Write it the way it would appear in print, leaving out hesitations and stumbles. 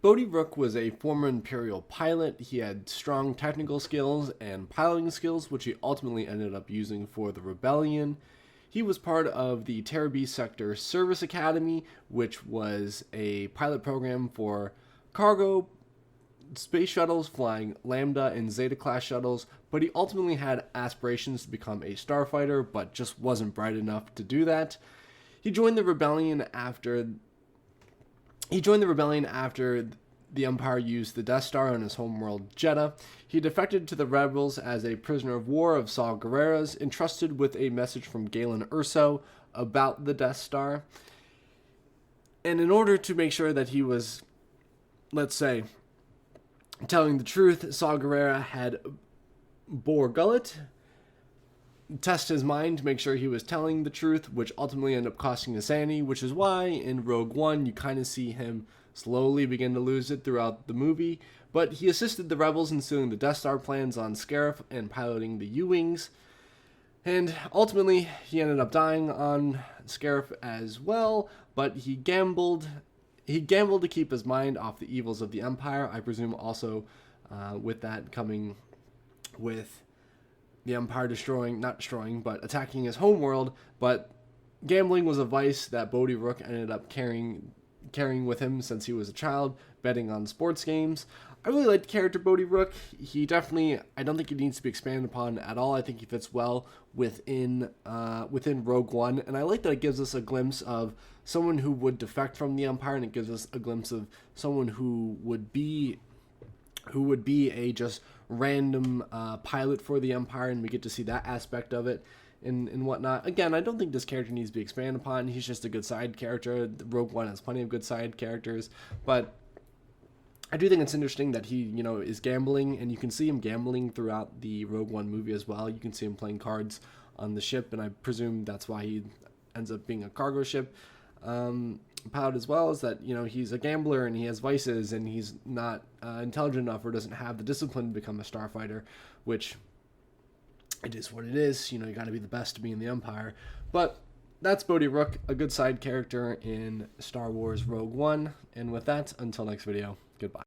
Bodhi Rook was a former Imperial pilot. He had strong technical skills and piloting skills, which he ultimately ended up using for the rebellion. He was part of the Terrabe Sector Service Academy, which was a pilot program for cargo space shuttles flying Lambda and Zeta-class shuttles, but he ultimately had aspirations to become a starfighter, but just wasn't bright enough to do that. He joined the rebellion after the Empire used the Death Star on his homeworld Jeddah. He defected to the rebels as a prisoner of war of Saw Gerrera's, entrusted with a message from Galen Erso about the Death Star. And in order to make sure that he was, let's say, telling the truth, Saw Gerrera had Bor Gullet test his mind to make sure he was telling the truth, which ultimately ended up costing his sanity, which is why in Rogue One you kind of see him slowly begin to lose it throughout the movie. But he assisted the rebels in stealing the Death Star plans on Scarif and piloting the U-Wings. And ultimately, he ended up dying on Scarif as well, but he gambled to keep his mind off the evils of the Empire. I presume also with that coming with the Empire attacking his homeworld. But gambling was a vice that Bodhi Rook ended up carrying with him since he was a child, betting on sports games. I really like the character Bodhi Rook. He definitely, I don't think he needs to be expanded upon at all. I think he fits well within Rogue One, and I like that it gives us a glimpse of someone who would defect from the Empire, and it gives us a glimpse of someone who would be a just random pilot for the Empire, and we get to see that aspect of it and whatnot. Again, I don't think this character needs to be expanded upon. He's just a good side character. Rogue One has plenty of good side characters, but I do think it's interesting that he, is gambling, and you can see him gambling throughout the Rogue One movie as well. You can see him playing cards on the ship, and I presume that's why he ends up being a cargo ship pilot as well, is that, he's a gambler and he has vices and he's not intelligent enough or doesn't have the discipline to become a starfighter, which it is what it is. You got to be the best to be in the Empire. But that's Bodhi Rook, a good side character in Star Wars Rogue One. And with that, until next video, goodbye.